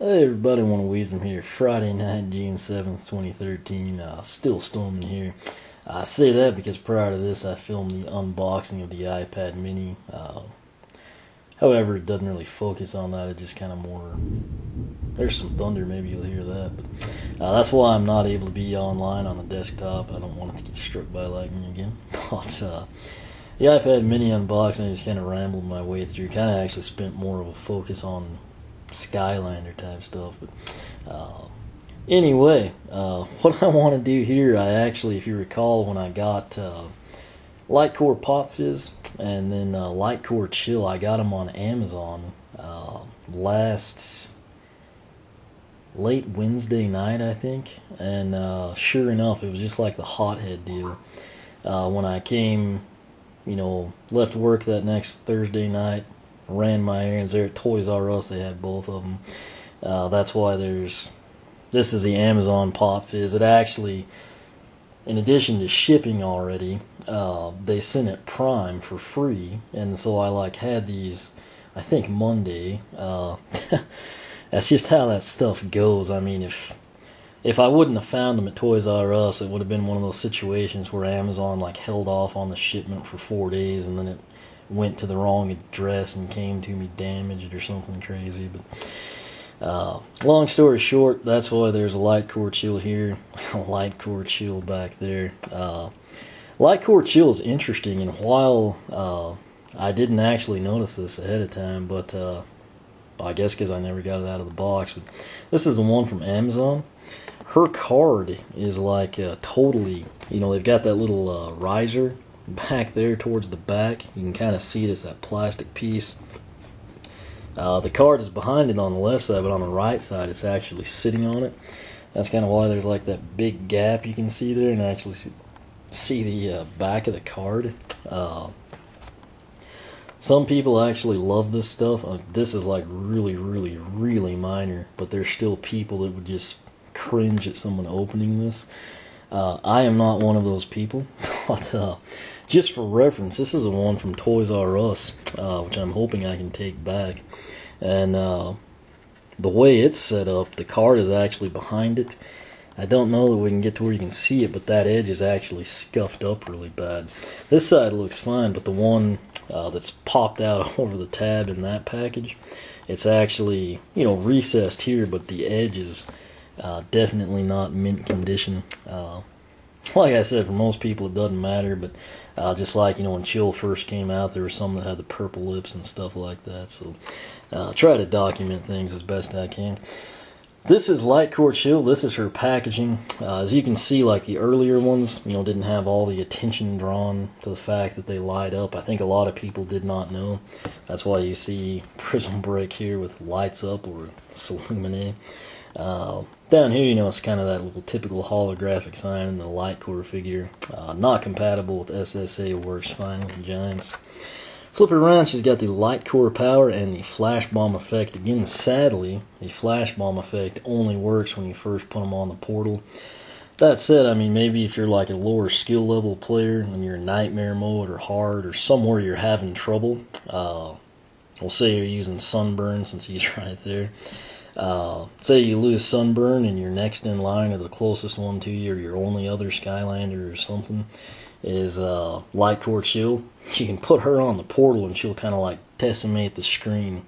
Hey everybody, One of Wisdom here. Friday night, June 7th, 2013. Still storming here. I say that because prior to this I filmed the unboxing of the iPad mini. However, it doesn't really focus on that. It just kind of more... There's some thunder, maybe you'll hear that. But that's why I'm not able to be online on the desktop. I don't want it to get struck by lightning again. But the iPad mini unboxing, I just kind of rambled my way through. Kind of actually spent more of a focus on Skylander type stuff, but anyway, what I want to do here, I actually, if you recall, when I got LightCore Pop Fizz and then LightCore Chill, I got them on Amazon last late Wednesday night, I think, and sure enough, it was just like the hothead deal. When I came, left work that next Thursday night, ran my errands there at Toys R Us. They had both of them. That's why this is the Amazon Pop Fizz. It actually, in addition to shipping already, they sent it Prime for free, and so I had these, I think Monday. That's just how that stuff goes. I mean, if I wouldn't have found them at Toys R Us, it would have been one of those situations where Amazon held off on the shipment for 4 days, and then it went to the wrong address and came to me damaged or something crazy. But long story short, that's why there's a LightCore Chill here, a LightCore Chill back there. LightCore Chill is interesting, and while I didn't actually notice this ahead of time, but I guess because I never got it out of the box, but this is the one from Amazon. Her card is totally, they've got that little riser back there towards the back. You can kind of see it as that plastic piece. The card is behind it on the left side, but on the right side it's actually sitting on it. That's kind of why there's that big gap you can see there, and actually see the back of the card. Some people actually love this stuff. This is really, really, really minor, but there's still people that would just cringe at someone opening this. I am not one of those people, but just for reference, this is the one from Toys R Us, which I'm hoping I can take back. And the way it's set up, the card is actually behind it. I don't know that we can get to where you can see it, but that edge is actually scuffed up really bad. This side looks fine, but the one that's popped out over the tab in that package, it's actually, recessed here, but the edge is definitely not mint condition. Like I said, for most people it doesn't matter, but just when Chill first came out, there were some that had the purple lips and stuff like that, so try to document things as best I can. This is LightCore Chill. This is her packaging. As you can see, the earlier ones, didn't have all the attention drawn to the fact that they light up. I think a lot of people did not know. That's why you see Prism Break here with lights up or Salumine. Down here, it's kind of that little typical holographic sign in the LightCore figure. Not compatible with SSA, works fine with the Giants. Flip her around, she's got the LightCore power and the flash bomb effect. Again, sadly, the flash bomb effect only works when you first put them on the portal. That said, maybe if you're a lower skill level player and you're in nightmare mode or hard or somewhere you're having trouble, we'll say you're using Sunburn since he's right there. Say you lose Sunburn and you're next in line, or the closest one to you, or your only other Skylander or something is LightCore Chill. You can put her on the portal and she'll kind of decimate the screen.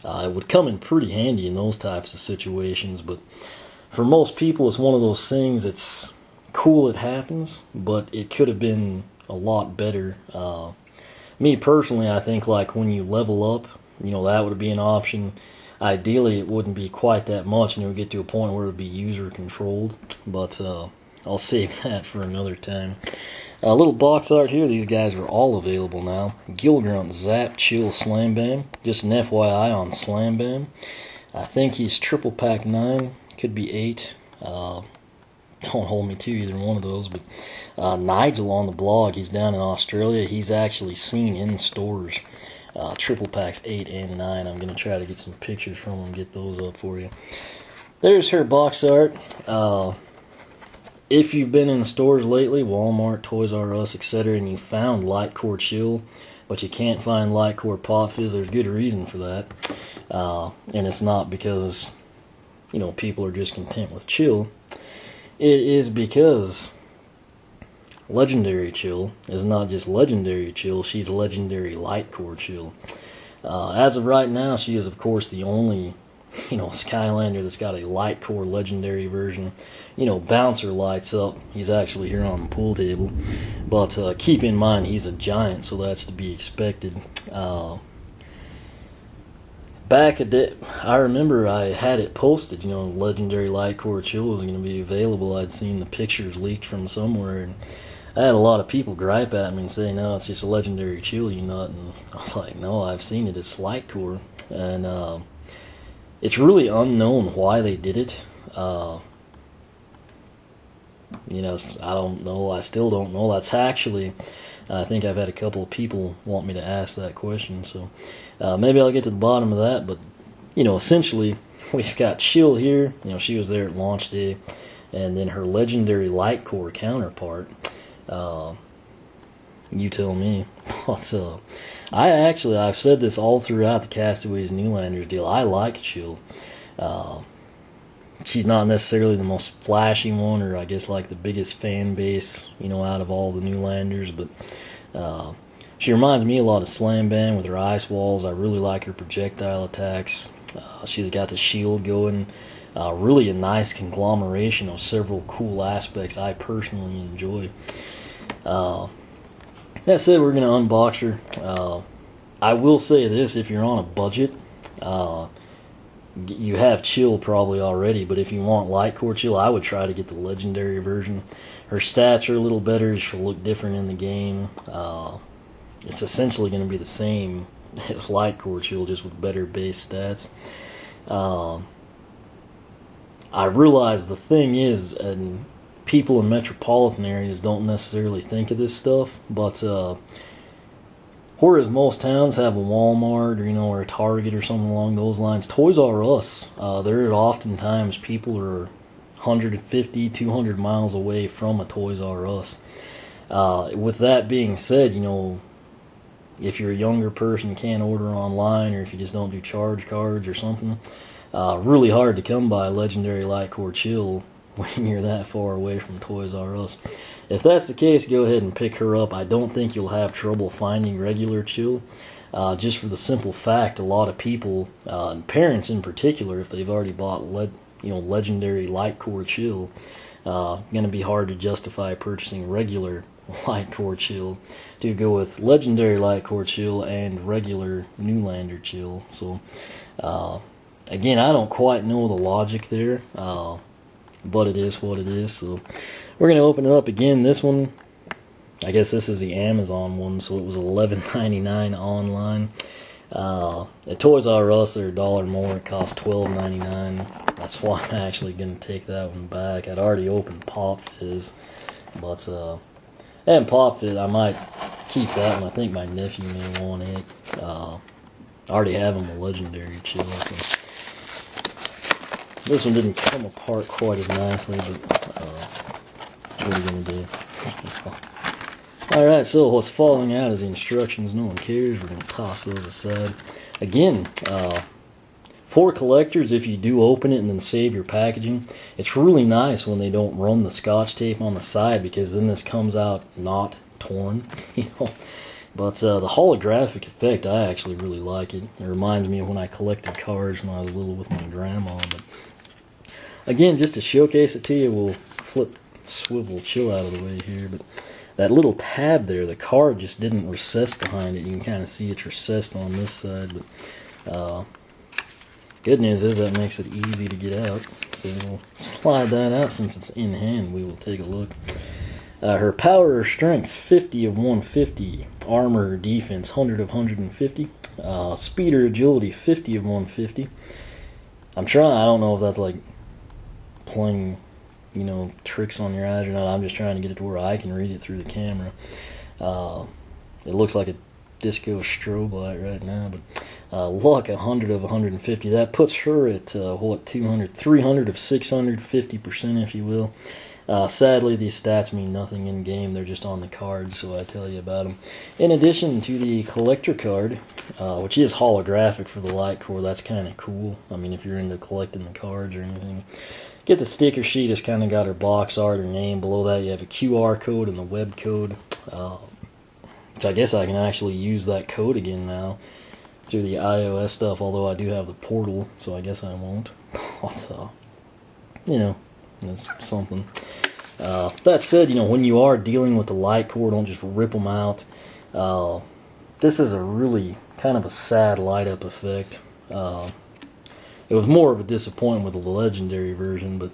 It would come in pretty handy in those types of situations, but for most people it's one of those things. It's cool it happens, but it could have been a lot better. Me personally, I think when you level up, that would be an option. Ideally, it wouldn't be quite that much, and it would get to a point where it would be user-controlled, but I'll save that for another time. A little box art here. These guys are all available now. Gilgrunt, Zap, Chill, Slam Bam. Just an FYI on Slam Bam. I think he's triple pack 9, could be 8. Don't hold me to either one of those, but Nigel on the blog, he's down in Australia. He's actually seen in stores. Triple packs 8 and 9. I'm going to try to get some pictures from them, get those up for you. There's her box art. If you've been in the stores lately, Walmart, Toys R Us, etc., and you found LightCore Chill, but you can't find LightCore Pop Fizz, there's good reason for that. And it's not because people are just content with chill. It is because Legendary Chill is not just Legendary Chill, she's Legendary LightCore Chill. As of right now, she is, of course, the only, Skylander that's got a LightCore Legendary version. Bouncer lights up. He's actually here on the pool table. But keep in mind, he's a giant, so that's to be expected. Back a day, I remember I had it posted, Legendary LightCore Chill was going to be available. I'd seen the pictures leaked from somewhere, and I had a lot of people gripe at me and say, no, it's just a Legendary Chill, you nut. And I was like, no, I've seen it, it's LightCore. And it's really unknown why they did it. I don't know, I still don't know. That's actually, I think I've had a couple of people want me to ask that question, so maybe I'll get to the bottom of that. But essentially we've got Chill here. She was there at launch day, and then her Legendary LightCore counterpart. You tell me. But I've said this all throughout the Castaways Newlanders deal. I like Chill. She's not necessarily the most flashy one, or I guess like the biggest fan base, out of all the Newlanders, but she reminds me a lot of Slam Band with her ice walls. I really like her projectile attacks. She's got the shield going. Really a nice conglomeration of several cool aspects I personally enjoy. That said, we're going to unbox her. I will say this, if you're on a budget, you have Chill probably already, but if you want LightCore Chill, I would try to get the Legendary version. Her stats are a little better. She'll look different in the game. It's essentially going to be the same as LightCore Chill, just with better base stats. I realize the thing is, and people in metropolitan areas don't necessarily think of this stuff, but whereas most towns have a Walmart or a Target or something along those lines, Toys R Us, there are oftentimes people are 150, 200 miles away from a Toys R Us. With that being said, if you're a younger person, you can't order online, or if you just don't do charge cards or something, really hard to come by Legendary LightCore Chill when you're that far away from Toys R Us. If that's the case, go ahead and pick her up. I don't think you'll have trouble finding regular Chill, just for the simple fact a lot of people, and parents in particular, if they've already bought Legendary LightCore Chill, going to be hard to justify purchasing regular LightCore Chill to go with Legendary LightCore Chill and regular Newlander Chill. So again, I don't quite know the logic there, but it is what it is. So we're going to open it up again. This one, I guess this is the Amazon one, so it was $11.99 online. At Toys R Us, they're $1 more. It costs $12.99. That's why I'm actually going to take that one back. I'd already opened Pop Fizz, but and Pop Fizz, I might keep that one. I think my nephew may want it. I already have him a Legendary Chill. So. This one didn't come apart quite as nicely, but what are you going to do? Alright, so what's falling out is the instructions. No one cares. We're going to toss those aside. Again, for collectors, if you do open it and then save your packaging, it's really nice when they don't run the Scotch tape on the side, because then this comes out not torn, But the holographic effect, I actually really like it. It reminds me of when I collected cards when I was little with my grandma. But again, just to showcase it to you, we'll swivel Chill out of the way here. But that little tab there, the card just didn't recess behind it. You can kind of see it's recessed on this side. But good news is that makes it easy to get out. So we'll slide that out. Since it's in hand, we will take a look. Her power or strength, 50 of 150. Armor or defense, 100 of 150. Speed or agility, 50 of 150. I'm trying, I don't know if that's like playing, tricks on your eyes or not. I'm just trying to get it to where I can read it through the camera. It looks like a disco strobe light right now, but luck, 100 of 150. That puts her at, 300 of 600, 50% if you will. Sadly, these stats mean nothing in game. They're just on the card, so I tell you about them. In addition to the collector card, which is holographic for the LightCore, that's kind of cool. I mean, if you're into collecting the cards or anything. Get the sticker sheet. It's kind of got her box art, her name. Below that, you have a QR code and the web code. Which I guess I can actually use that code again now through the iOS stuff, although I do have the portal, so I guess I won't. But, you know, that's something. That said, you know, when you are dealing with the LightCore, don't just rip them out. This is a really kind of a sad light-up effect. It was more of a disappointment with the legendary version, but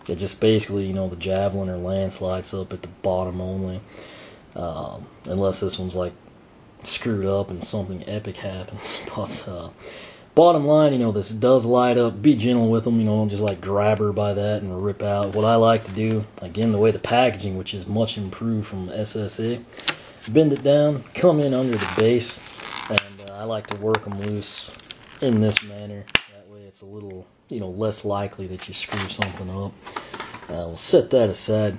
it just basically, you know, the javelin or lance lights up at the bottom only. Unless this one's like screwed up and something epic happens. But bottom line, you know, this does light up. Be gentle with them, you know, don't just like grab her by that and rip out. What I like to do, again, the way the packaging, which is much improved from SSA, bend it down, come in under the base, and I like to work them loose in this manner. That way it's a little, you know, less likely that you screw something up. We'll set that aside.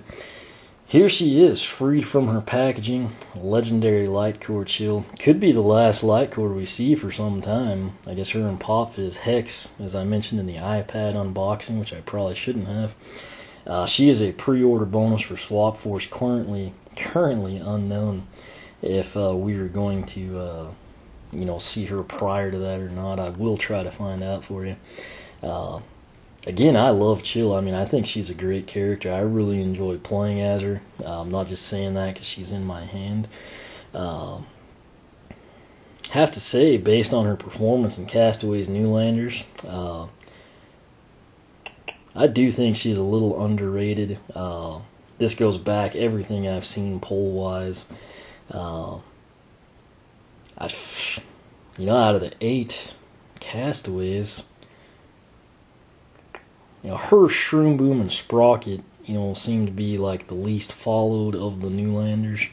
Here she is, free from her packaging. Legendary LightCore Chill. Could be the last LightCore we see for some time. I guess her and Pop is Hex, as I mentioned in the iPad unboxing, which I probably shouldn't have. She is a pre-order bonus for Swap Force, currently unknown if we are going to you know, see her prior to that or not. I will try to find out for you. Again, I love Chill. I mean, I think she's a great character. I really enjoy playing as her. I'm not just saying that because she's in my hand. Have to say, based on her performance in Castaways Newlanders, I do think she's a little underrated. This goes back everything I've seen poll-wise. You know, out of the 8 Castaways, you know, her, Shroom Boom, and Sprocket, you know, seem to be like the least followed of the Newlanders.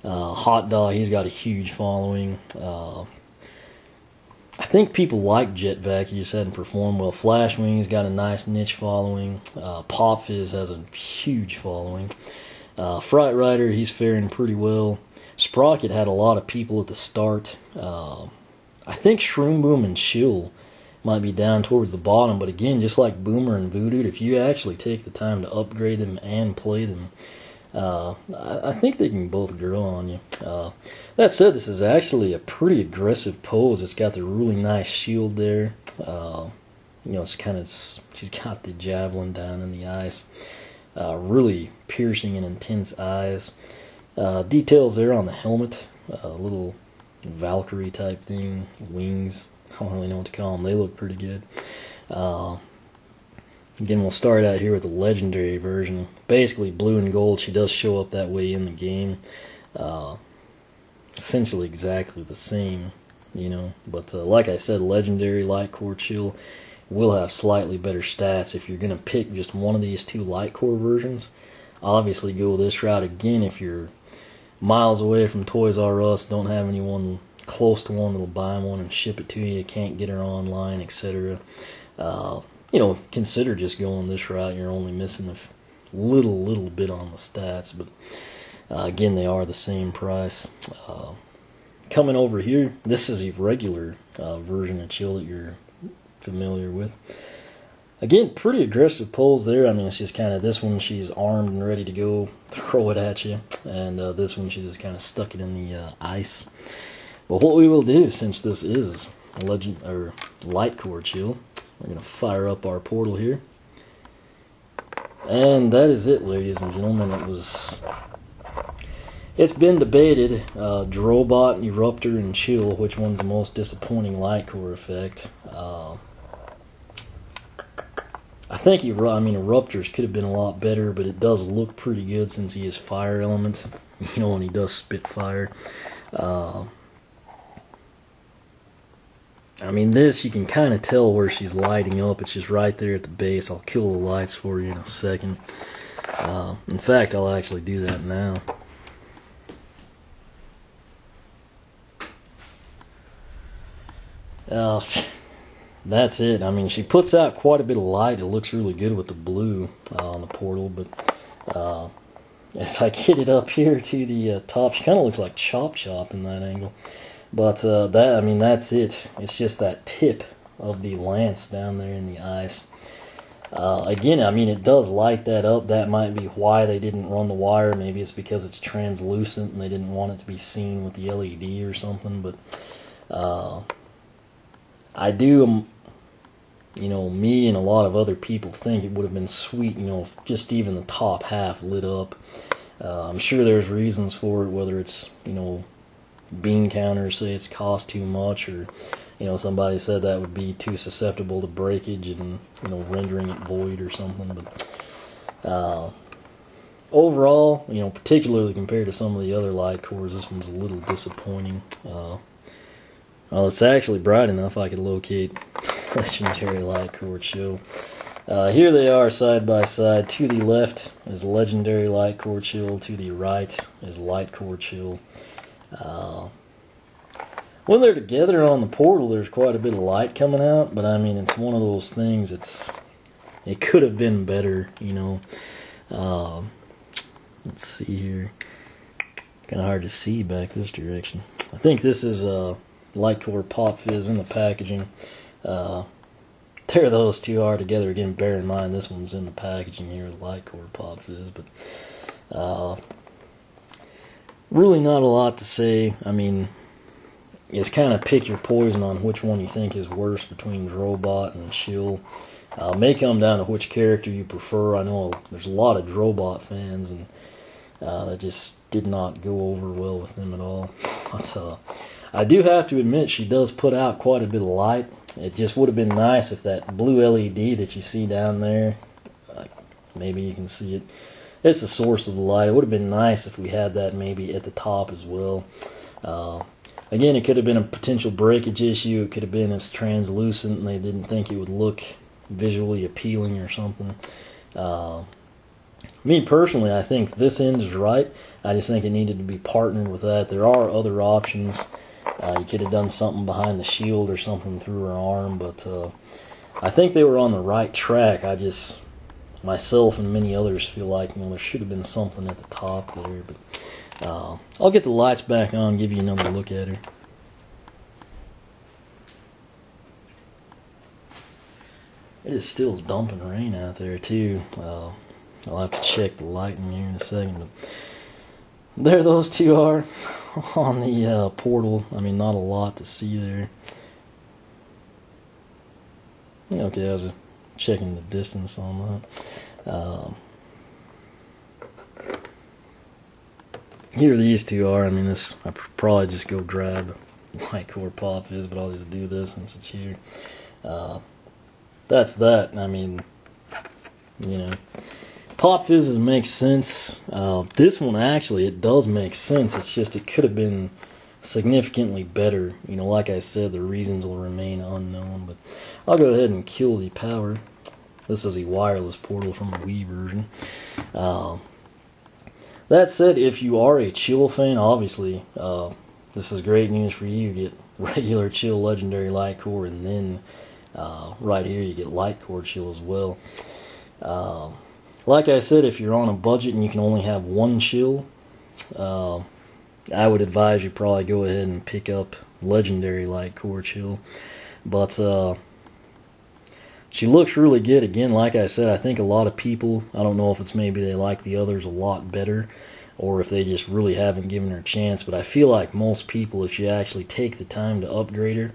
Hot Dog, he's got a huge following. I think people like Jetvac, he just hadn't performed well. Flashwing's got a nice niche following. Pop Fizz has a huge following. Fright Rider, he's faring pretty well. Sprocket had a lot of people at the start. I think Shroom Boom and Chill might be down towards the bottom, but again, just like Boomer and Voodoo, if you actually take the time to upgrade them and play them, I think they can both grow on you. That said, this is actually a pretty aggressive pose. It's got the really nice shield there. You know, it's kind of, she's got the javelin down in the ice. Really piercing and intense eyes. Details there on the helmet. A little Valkyrie type thing. Wings. I don't really know what to call them. They look pretty good. Again, we'll start out here with the legendary version. Basically, blue and gold. She does show up that way in the game. Essentially exactly the same, you know. But like I said, legendary LightCore Chill will have slightly better stats. If you're going to pick just one of these 2 LightCore versions, obviously go this route. Again, if you're miles away from Toys R Us, don't have anyone close to one that'll buy one and ship it to you, can't get her online, etc. You know, consider just going this route. You're only missing a little bit on the stats, but again, they are the same price. Coming over here, this is a regular version of Chill that you're familiar with. Again, pretty aggressive pulls there. I mean, it's just kind of, this one she's armed and ready to go, throw it at you, and this one she's just kind of stuck it in the ice. But what we will do, since this is a LightCore Chill, we're going to fire up our portal here. And that is it, ladies and gentlemen. It's been debated, Drobot, Eruptor, and Chill, which one's the most disappointing LightCore effect. I think Eruptors could have been a lot better, but it does look pretty good since he is fire element, you know, and he does spit fire. I mean, this, you can kind of tell where she's lighting up. It's just right there at the base. I'll kill the lights for you in a second. In fact, I'll actually do that now. that's it. I mean, she puts out quite a bit of light. It looks really good with the blue on the portal, but as I get it up here to the top, she kind of looks like Chop Chop in that angle. But I mean, that's it. It's just that tip of the lance down there in the ice. Again, I mean, it does light that up. That might be why they didn't run the wire. Maybe it's because it's translucent and they didn't want it to be seen with the LED or something. But I do, you know, me and a lot of other people think it would have been sweet, you know, if just even the top half lit up. I'm sure there's reasons for it, whether it's, you know, bean counters say it's cost too much, or, you know, somebody said that would be too susceptible to breakage and, you know, rendering it void or something. But overall, you know, particularly compared to some of the other LightCores, this one's a little disappointing. Well, it's actually bright enough I could locate Legendary LightCore Chill. Here they are side by side. To the left is Legendary LightCore Chill. To the right is LightCore Chill. When they're together on the portal, there's quite a bit of light coming out, but I mean, it's one of those things, it could have been better, you know. Let's see here. Kind of hard to see back this direction. I think this is LightCore Pop Fizz in the packaging. There those two are together. Again, bear in mind this one's in the packaging here, LightCore Pop Fizz, but really not a lot to say. I mean, it's kind of pick your poison on which one you think is worse between Drobot and Chill. May come down to which character you prefer. I know there's a lot of Drobot fans, and that just did not go over well with them at all. But I do have to admit, she does put out quite a bit of light. It just would have been nice if that blue LED that you see down there, maybe you can see it, it's the source of the light. It would have been nice if we had that maybe at the top as well. Again, it could have been a potential breakage issue. It could have been as translucent and they didn't think it would look visually appealing or something. Me personally, I think this end is right. I just think it needed to be partnered with that. There are other options. You could have done something behind the shield or something through her arm, but I think they were on the right track. Myself and many others feel like, you know, there should have been something at the top there. But I'll get the lights back on, give you another look at her. It is still dumping rain out there too. I'll have to check the lighting here in a second. But there those two are on the portal. I mean, not a lot to see there. Okay, I was checking the distance on that. Here these two are. I mean, I probably just go grab LightCore Pop Fizz, but I'll just do this since it's here. That's that. I mean, you know, Pop Fizzes makes sense. This one actually, it does make sense. It's just it could have been significantly better. You know, like I said, the reasons will remain unknown. But I'll go ahead and kill the power. This is a wireless portal from the Wii version. That said, if you are a Chill fan, obviously this is great news for you. You get regular Chill Legendary LightCore, and then right here you get LightCore Chill as well. Like I said, if you're on a budget and you can only have one Chill, I would advise you probably go ahead and pick up Legendary LightCore Chill. But she looks really good. Again, like I said, I think a lot of people, I don't know if it's maybe they like the others a lot better, or if they just really haven't given her a chance, but I feel like most people, if you actually take the time to upgrade her,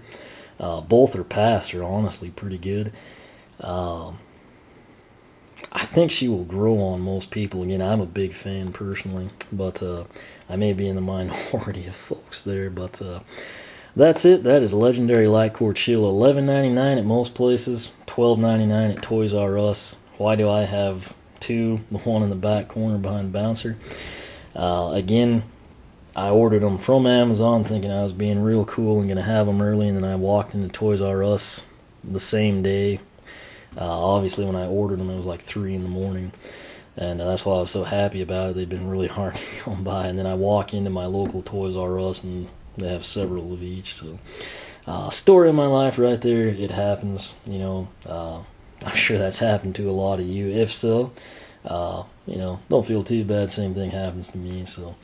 both her paths are honestly pretty good. I think she will grow on most people. Again, I'm a big fan personally, but I may be in the minority of folks there. But that's it. That is Legendary LightCore Chill. $11.99 at most places, $12.99 at Toys R Us. Why do I have two? The one in the back corner behind Bouncer. Again, I ordered them from Amazon thinking I was being real cool and going to have them early, and then I walked into Toys R Us the same day. Obviously, when I ordered them, it was like 3 in the morning, and that's why I was so happy about it. They've been really hard to come by, and then I walk into my local Toys R Us, and they have several of each. So Story of my life right there. It happens, you know. I'm sure that's happened to a lot of you. If so, you know, don't feel too bad. Same thing happens to me. So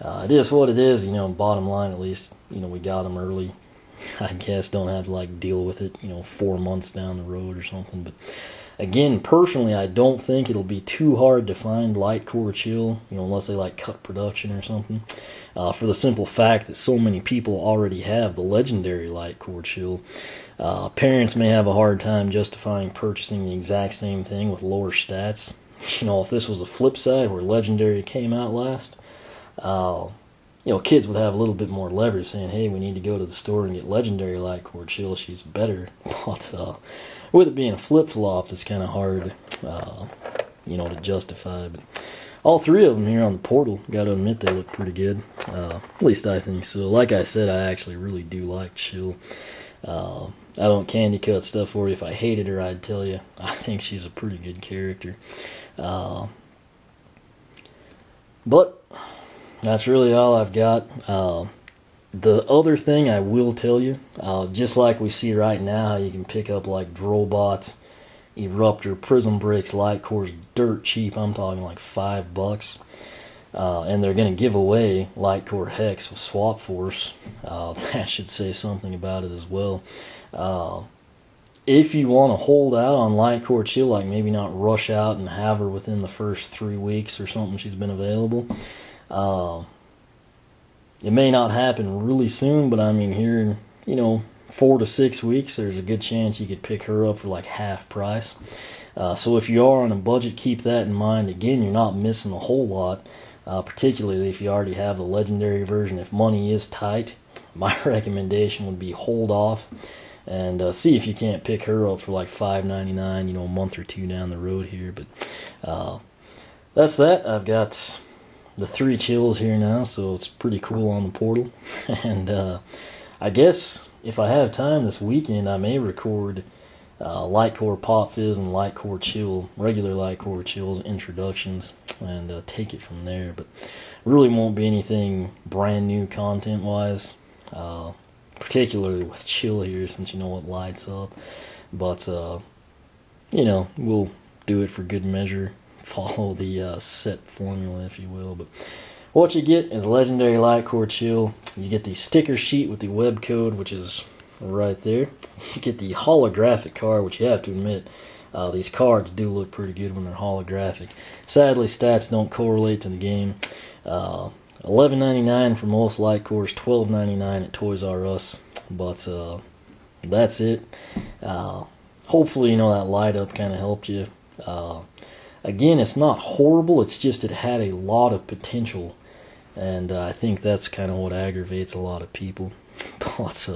it is what it is. You know, bottom line, at least, you know, we got them early. I guess don't have to like deal with it, you know, 4 months down the road or something. But again, personally, I don't think it'll be too hard to find LightCore Chill, you know, unless they like cut production or something. For the simple fact that so many people already have the legendary LightCore Chill. Parents may have a hard time justifying purchasing the exact same thing with lower stats. You know, if this was a flip side where legendary came out last, you know, kids would have a little bit more leverage saying, hey, we need to go to the store and get legendary LightCore Chill. She's better. But with it being a flip-flop, it's kind of hard, you know, to justify. But all three of them here on the portal, got to admit, they look pretty good. At least I think so. Like I said, I actually really do like Chill. I don't candy cut stuff for you. If I hated her, I'd tell you. I think she's a pretty good character. But that's really all I've got. The other thing I will tell you, just like we see right now, how you can pick up like Drobot, Eruptor, Prism Bricks, LightCore's dirt cheap. I'm talking like $5. And they're going to give away LightCore Hex with Swap Force. That should say something about it as well. If you want to hold out on LightCore Chill, like maybe not rush out and have her within the first 3 weeks or something she's been available, it may not happen really soon, but I mean here in, you know, 4 to 6 weeks, there's a good chance you could pick her up for like half price. So if you are on a budget, keep that in mind. Again, you're not missing a whole lot, particularly if you already have the legendary version. If money is tight, my recommendation would be hold off and see if you can't pick her up for like $5.99, you know, a month or two down the road here. But that's that. I've got the 3 chills here now, so it's pretty cool on the portal. And I guess if I have time this weekend, I may record LightCore Pop Fizz and LightCore Chill, regular LightCore Chill's introductions, and take it from there. But really won't be anything brand new content wise, particularly with Chill here, since you know what lights up. But you know, we'll do it for good measure, follow the set formula, if you will. But what you get is legendary LightCore Chill. You get the sticker sheet with the web code, which is right there. You get the holographic card, which you have to admit, these cards do look pretty good when they're holographic. Sadly, stats don't correlate to the game. $11.99 for most LightCores, $12.99 at Toys R Us. But that's it. Hopefully, you know, that light up kind of helped you. Again, it's not horrible. It's just it had a lot of potential, and I think that's kind of what aggravates a lot of people. But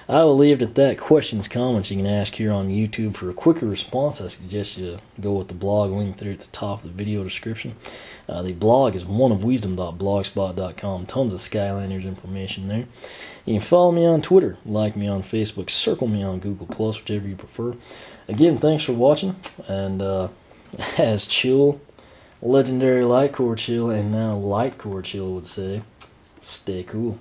I will leave it at that. Questions, comments you can ask here on YouTube. For a quicker response, I suggest you go with the blog link there at the top of the video description. The blog is oneofwisdom.blogspot.com. Tons of Skylanders information there. You can follow me on Twitter, like me on Facebook, circle me on Google+, whichever you prefer. Again, thanks for watching, and as Chill, legendary LightCore Chill, and now LightCore Chill would say, stay cool.